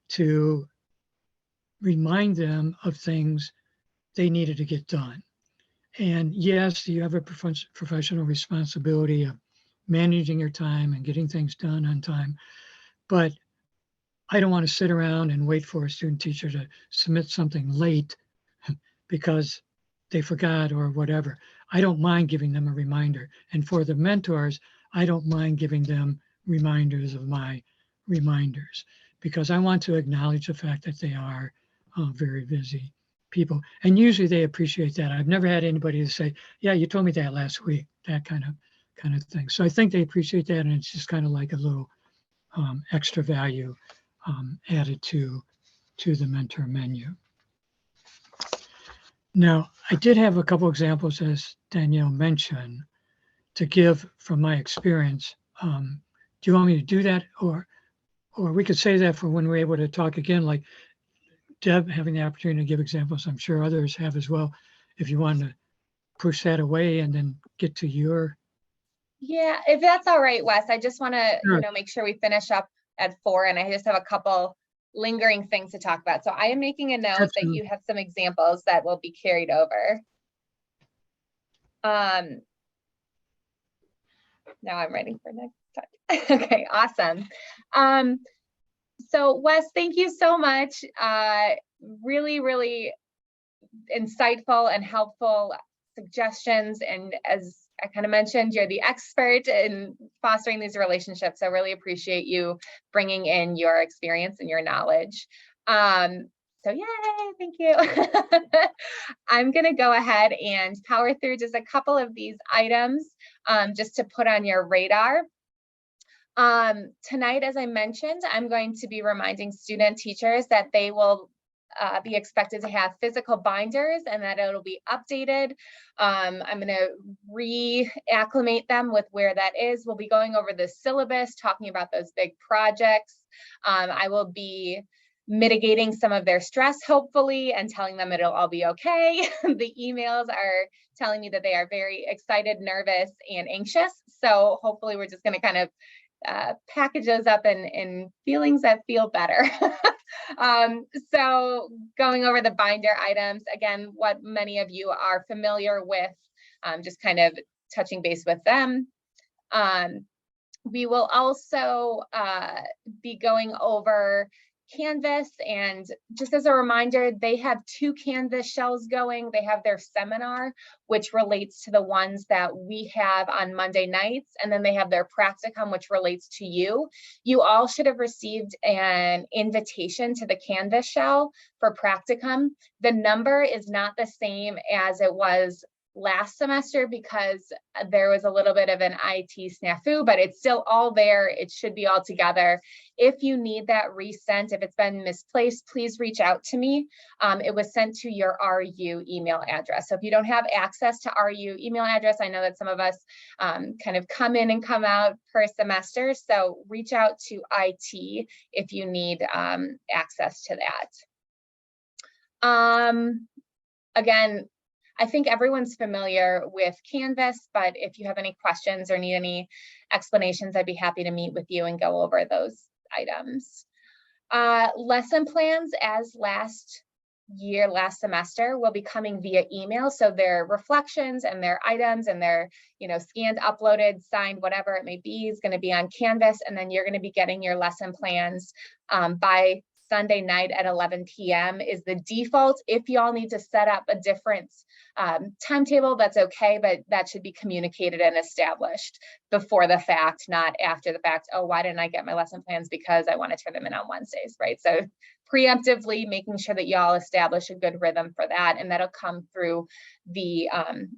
to remind them of things they needed to get done. And yes, you have a professional responsibility of managing your time and getting things done on time, but I don't want to sit around and wait for a student teacher to submit something late because they forgot or whatever. I don't mind giving them a reminder. And for the mentors, I don't mind giving them reminders of my reminders because I want to acknowledge the fact that they are very busy people. And usually they appreciate that. I've never had anybody to say, yeah, you told me that last week, that kind of thing. So I think they appreciate that. And it's just kind of like a little extra value added to the mentor menu. Now, I did have a couple examples, as Danielle mentioned, to give from my experience. Do you want me to do that, or we could save that for when we're able to talk again, like Deb having the opportunity to give examples? I'm sure others have as well. If you want to push that away and then get to your. Yeah, if that's all right, Wes, I just want to, Sure. make sure we finish up at 4, and I just have a couple lingering things to talk about. So I am making a note that you have some examples that will be carried over. Now I'm ready for next time. Okay, awesome. So Wes, thank you so much. Really, really insightful and helpful suggestions. And as I kind of mentioned, you're the expert in fostering these relationships. I really appreciate you bringing in your experience and your knowledge. So yay, thank you. I'm going to go ahead and power through just a couple of these items just to put on your radar. Tonight, as I mentioned, I'm going to be reminding student teachers that they will be expected to have physical binders and that it'll be updated. I'm going to reacclimate them with where that is. We'll be going over the syllabus, talking about those big projects. I will be mitigating some of their stress, hopefully, and telling them it'll all be okay. The emails are telling me that they are very excited, nervous, and anxious. So hopefully we're just going to kind of package those up in feelings that feel better. So going over the binder items, again, what many of you are familiar with, just kind of touching base with them. We will also be going over Canvas, and just as a reminder, they have 2 Canvas shells going. They have their seminar, which relates to the ones that we have on Monday nights, and then they have their practicum, which relates to you. You all should have received an invitation to the Canvas shell for practicum. The number is not the same as it was last semester because there was a little bit of an IT snafu, but it's still all there. It should be all together. If you need that resent, if it's been misplaced, please reach out to me. It was sent to your RU email address. So if you don't have access to RU email address, I know that some of us kind of come in and come out per semester. So reach out to IT if you need access to that. Again, I think everyone's familiar with Canvas, but if you have any questions or need any explanations, I'd be happy to meet with you and go over those items. Lesson plans, as last semester, will be coming via email. So their reflections and their items and their, scanned, uploaded, signed, whatever it may be, is going to be on Canvas. And then you're going to be getting your lesson plans by Sunday night at 11 p.m. is the default. If y'all need to set up a different timetable, that's okay, but that should be communicated and established before the fact, not after the fact. Oh, why didn't I get my lesson plans? Because I want to turn them in on Wednesdays, right? So preemptively making sure that y'all establish a good rhythm for that, and that'll come through the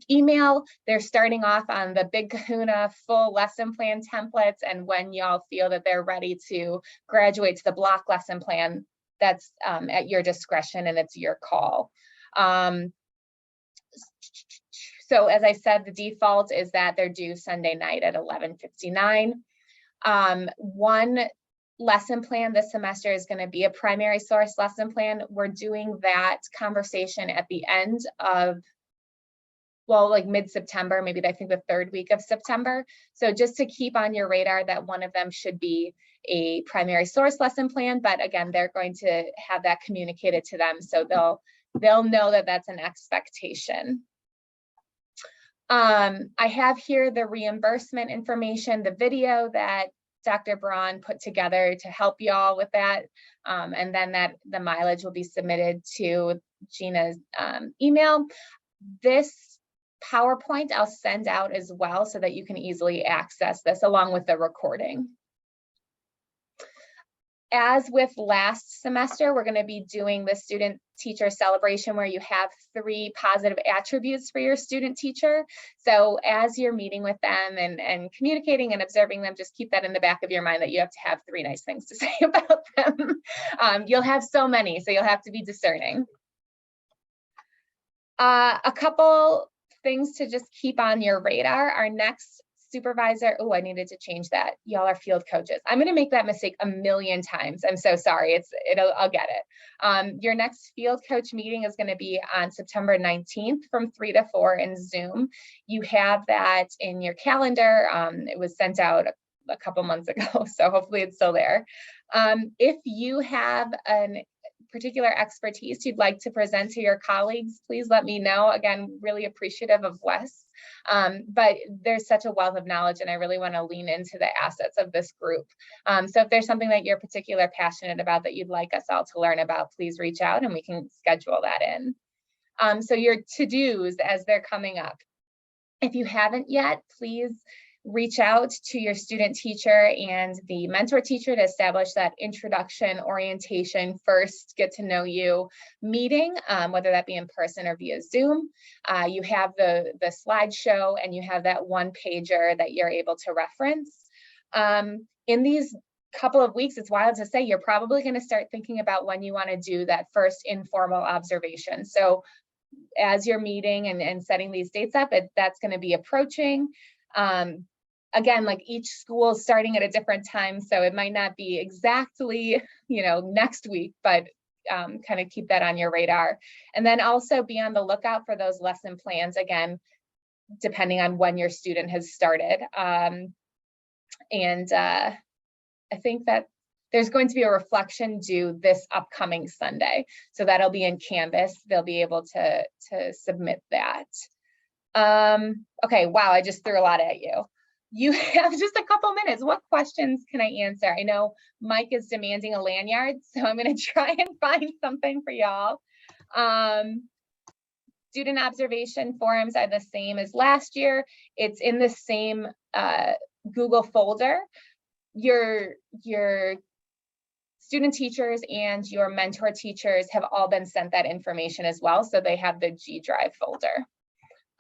email. They're starting off on the Big Kahuna full lesson plan templates, and when y'all feel that they're ready to graduate to the block lesson plan, that's at your discretion and it's your call. So as I said, the default is that they're due Sunday night at 11:59. One lesson plan this semester is going to be a primary source lesson plan. We're doing that conversation at the end of, well, like mid-September, maybe I think the third week of September. So just to keep on your radar that one of them should be a primary source lesson plan, but again, they're going to have that communicated to them, so they'll know that that's an expectation. I have here the reimbursement information, the video that Dr. Braun put together to help y'all with that. And then the mileage will be submitted to Gina's email. This PowerPoint I'll send out as well so that you can easily access this along with the recording. As with last semester, we're going to be doing the student teacher celebration where you have 3 positive attributes for your student teacher. So as you're meeting with them and communicating and observing them, just keep that in the back of your mind that you have to have 3 nice things to say about them. You'll have so many, so you'll have to be discerning. A couple things to just keep on your radar. Our next supervisor, oh, I needed to change that. Y'all are field coaches. I'm going to make that mistake a million times. I'm so sorry. I'll get it. Your next field coach meeting is going to be on September 19th from 3 to 4 in Zoom. You have that in your calendar. It was sent out a couple months ago, so hopefully it's still there. If you have an particular expertise you'd like to present to your colleagues, please let me know. Again, really appreciative of Wes, but there's such a wealth of knowledge and I really want to lean into the assets of this group. So if there's something that you're particularly passionate about that you'd like us all to learn about, please reach out and we can schedule that in. So your to-dos as they're coming up. If you haven't yet, please reach out to your student teacher and the mentor teacher to establish that introduction, orientation, first get to know you meeting, whether that be in person or via Zoom. You have the slideshow and you have that 1-pager that you're able to reference. In these couple of weeks, it's wild to say, you're probably going to start thinking about when you want to do that first informal observation. So as you're meeting and setting these dates up, that's going to be approaching. Again, like each school is starting at a different time, so it might not be exactly, next week, but kind of keep that on your radar. And then also be on the lookout for those lesson plans, again, depending on when your student has started. I think that there's going to be a reflection due this upcoming Sunday. So that'll be in Canvas. They'll be able to submit that. Okay, wow, I just threw a lot at you. You have just a couple minutes. What questions can I answer? I know Mike is demanding a lanyard, so I'm going to try and find something for y'all. Student observation forums are the same as last year. It's in the same Google folder. Your student teachers and your mentor teachers have all been sent that information as well, so they have the G Drive folder.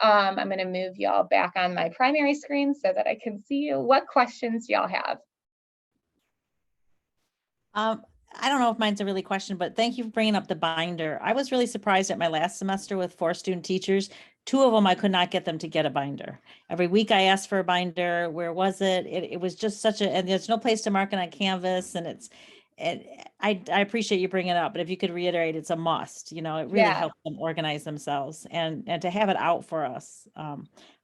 I'm gonna move y'all back on my primary screen so that I can see you. What questions y'all have? I don't know if mine's a really question, but thank you for bringing up the binder. I was really surprised at my last semester with 4 student teachers. 2 of them, I could not get them to get a binder. Every week I asked for a binder. Where was it? It was just such a, and there's no place to mark it on Canvas, and I appreciate you bringing it up, but if you could reiterate, it's a must, it really Yeah. helps them organize themselves and to have it out for us.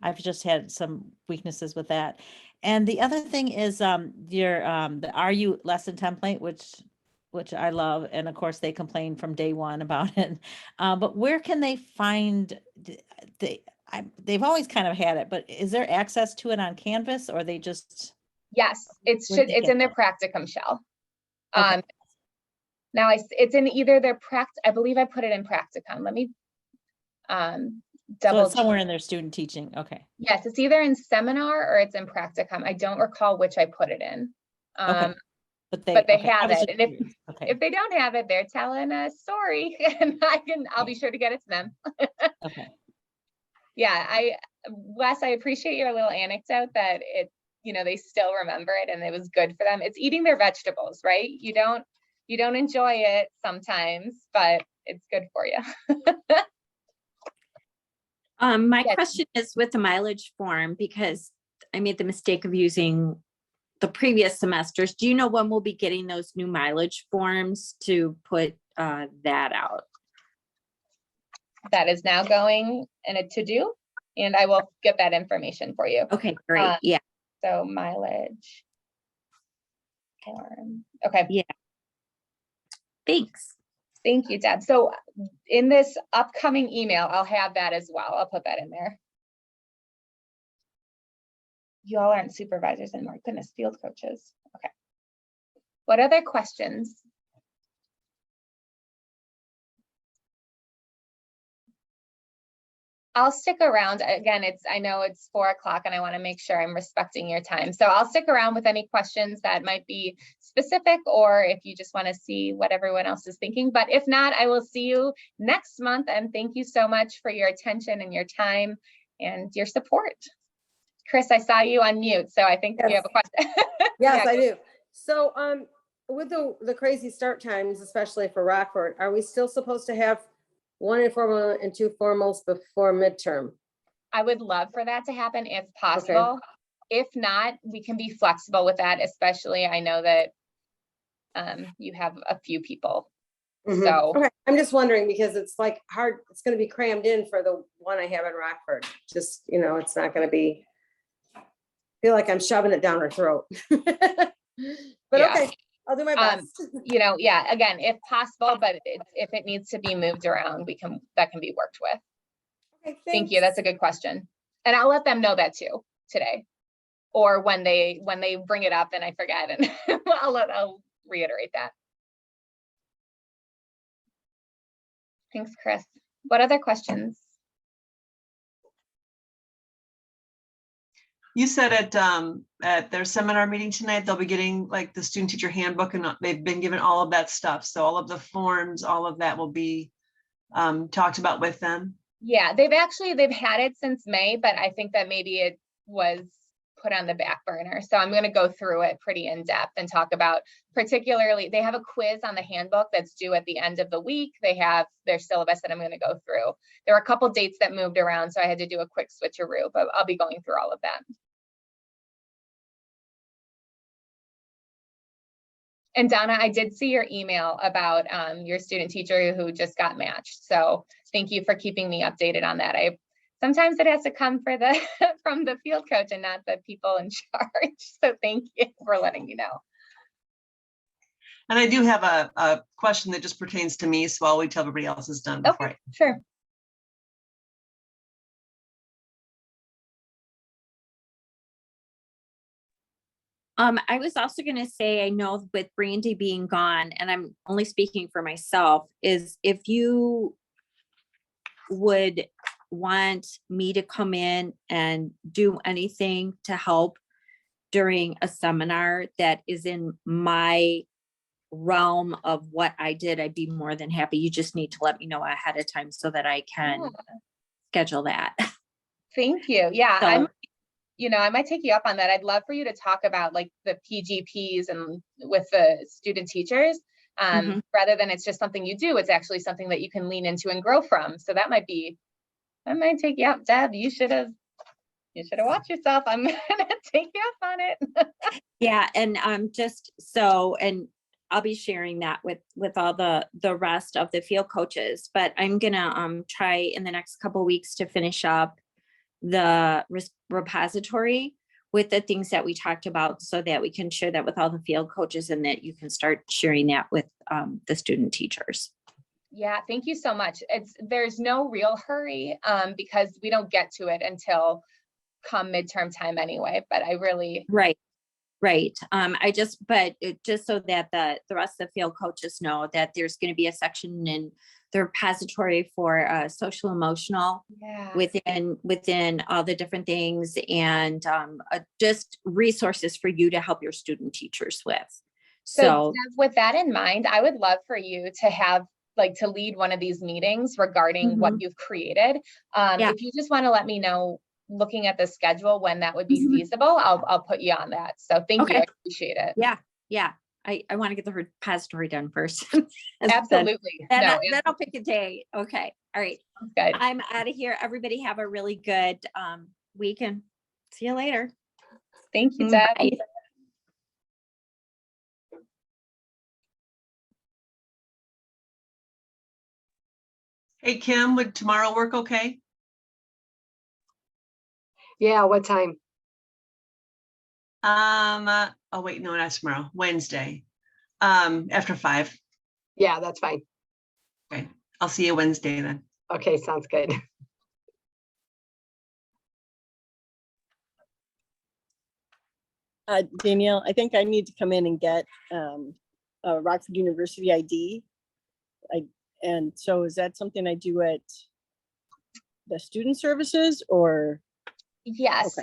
I've just had some weaknesses with that. And the other thing is the RU lesson template, which I love. And of course they complain from day one about it. But where can they find they've always kind of had it, but is there access to it on Canvas, or they just? Yes, Where'd they it's get in their that? practicum shell. Okay. Now it's in either their I believe I put it in practicum. Let me So double it's somewhere in their student teaching. Okay. Yes, it's either in seminar or it's in practicum. I don't recall which I put it in. Okay. But they But they okay. I have was it. just And curious. Okay. if they don't have it, they're telling a story and I'll be sure to get it to them. Okay. Yeah, Wes, I appreciate your little anecdote that they still remember it and it was good for them. It's eating their vegetables, right? You don't enjoy it sometimes, but it's good for you. My Yes. question is with the mileage form, because I made the mistake of using the previous semesters. Do you know when we'll be getting those new mileage forms to put that out? That is now going in a to-do, and I will get that information for you. Okay, great. Yeah. So mileage form. Okay. Yeah. Thanks. Thank you, Deb. So in this upcoming email, I'll have that as well. I'll put that in there. You all aren't supervisors anymore. Goodness, field coaches. Okay. What other questions? I'll stick around. Again, I know it's 4 o'clock and I want to make sure I'm respecting your time. So I'll stick around with any questions that might be specific, or if you just want to see what everyone else is thinking. But if not, I will see you next month. And thank you so much for your attention and your time and your support. Chris, I saw you on mute, so I think you have a question. Yes, Yeah, I do. So with the crazy start times, especially for Rockford, are we still supposed to have 1 informal and 2 formals before midterm? I would love for that to happen if possible. If not, we can be flexible with that, especially I know that you have a few people. Mhm. So Okay, I'm just wondering because it's like hard, it's gonna be crammed in for the one I have in Rockford. Just, it's not gonna be, feel like I'm shoving it down her throat. But Yeah. okay, I'll do my best. yeah, again, if possible, but if it needs to be moved around, that can be worked with. Okay, Thank you. That's a good question. And I'll let them know that too today. Or when they bring it up and I forget, and I'll reiterate that. Thanks, Chris. What other questions? You said at their seminar meeting tonight, they'll be getting like the student teacher handbook, and they've been given all of that stuff. So all of the forms, all of that will be talked about with them. Yeah, they've had it since May, but I think that maybe it was put on the back burner. So I'm going to go through it pretty in depth and talk about, particularly, they have a quiz on the handbook that's due at the end of the week. They have their syllabus that I'm going to go through. There were a couple dates that moved around, so I had to do a quick switcheroo, but I'll be going through all of that. And Donna, I did see your email about your student teacher who just got matched. So thank you for keeping me updated on that. Sometimes it has to come from the field coach and not the people in charge. So thank you for letting me know. And I do have a question that just pertains to me, so I'll wait till everybody else is done before Okay, sure. I was also going to say, I know with Brandy being gone, and I'm only speaking for myself, is if you would want me to come in and do anything to help during a seminar that is in my realm of what I did, I'd be more than happy. You just need to let me know ahead of time so that I can schedule that. Thank you. Yeah, So, I might take you up on that. I'd love for you to talk about like the PGPs and with the student teachers. Mhm. Rather than it's just something you do, it's actually something that you can lean into and grow from. So that might take you up. Deb, you should have watched yourself. I'm gonna take you up on it. yeah, and just so, and I'll be sharing that with all the rest of the field coaches, but I'm gonna try in the next couple weeks to finish up the repository with the things that we talked about so that we can share that with all the field coaches and that you can start sharing that with the student teachers. Yeah, thank you so much. There's no real hurry because we don't get to it until come midterm time anyway, but I really, Right. Just so that the rest of the field coaches know that there's going to be a section in the repository for social emotional yeah. within all the different things, and just resources for you to help your student teachers with. So Dev, with that in mind, I would love for you to have to lead one of these meetings regarding what you've created. Yeah. If you just want to let me know, looking at the schedule, when that would be feasible, I'll put you on that. So thank you. I appreciate it. Yeah. I want to get the repository done first. Absolutely. Then I'll pick a day. Okay. All right. Good. I'm out of here. Everybody have a really good week and see you later. Thank you, Deb. Bye. Hey, Kim, would tomorrow work okay? Yeah, what time? Oh wait, no, not tomorrow, Wednesday. After 5. Yeah, that's fine. Okay, I'll see you Wednesday then. Okay, sounds good. Danielle, I think I need to come in and get a Rockford University ID. And so is that something I do at the student services or? Yes.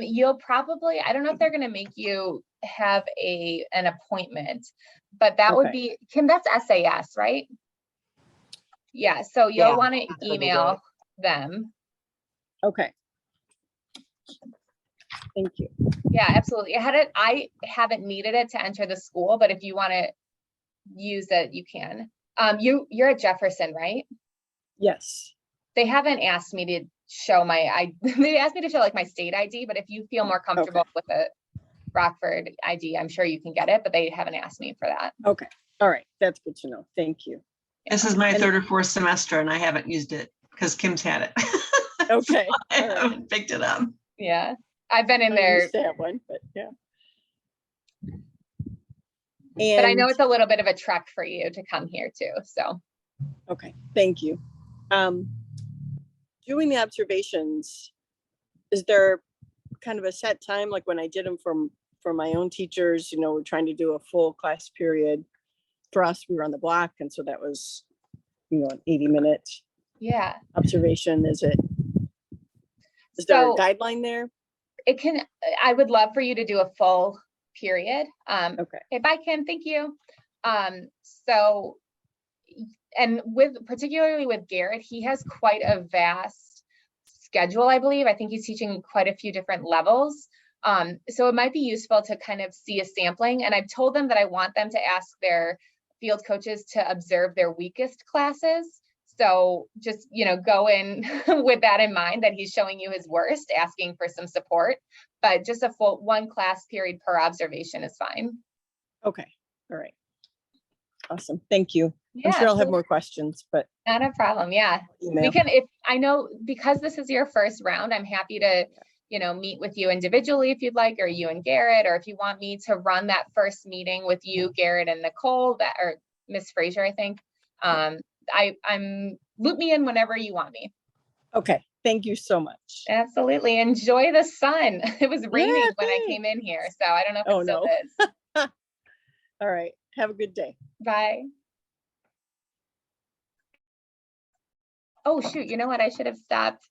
You'll probably, I don't know if they're going to make you have an appointment, but that would be, Kim, that's SAS, right? Yeah. So you'll Yeah, want to that's how they do email it. them. Okay. Thank you. Yeah, absolutely. I haven't needed it to enter the school, but if you want to use it, you can. You're at Jefferson, right? Yes. They haven't asked me to show they asked me to show like my state ID, but if you feel more comfortable with a Rockford ID, I'm sure you can get it, but they haven't asked me for that. Okay. All right. That's good to know. Thank you. This is my 3rd or 4th semester and I haven't used it because Kim's had it. Okay. I All right. haven't picked it up. Yeah. I've been in I there, used to have one, but yeah. but I know And- it's a little bit of a trek for you to come here too. So. Okay, thank you. Doing the observations, is there kind of a set time, like when I did them for my own teachers, we're trying to do a full class period. For us, we were on the block, and so that was, an 80-minute Yeah. observation. Is there a guideline there? I would love for you to do a full period. Okay. Okay, bye, Kim. Thank you. So, and particularly with Garrett, he has quite a vast schedule, I believe. I think he's teaching quite a few different levels. So it might be useful to kind of see a sampling. And I've told them that I want them to ask their field coaches to observe their weakest classes. So just, go in with that in mind, that he's showing you his worst, asking for some support, but just a full 1 class period per observation is fine. Okay, all right. Awesome, thank you. Yeah, I'm sure I'll have absolutely. more questions, but Not a problem. Yeah. email. I know because this is your first round, I'm happy to, meet with you individually if you'd like, or you and Garrett, or if you want me to run that first meeting with you, Garrett and Nicole, or Miss Frazier, I think. I'm loop me in whenever you want me. Okay, thank you so much. Absolutely. Enjoy the sun. It was raining Yeah, when I thanks. came in here, so I don't know if Oh, it still no. is. All right, have a good day. Bye. Oh, shoot. You know what? I should have stopped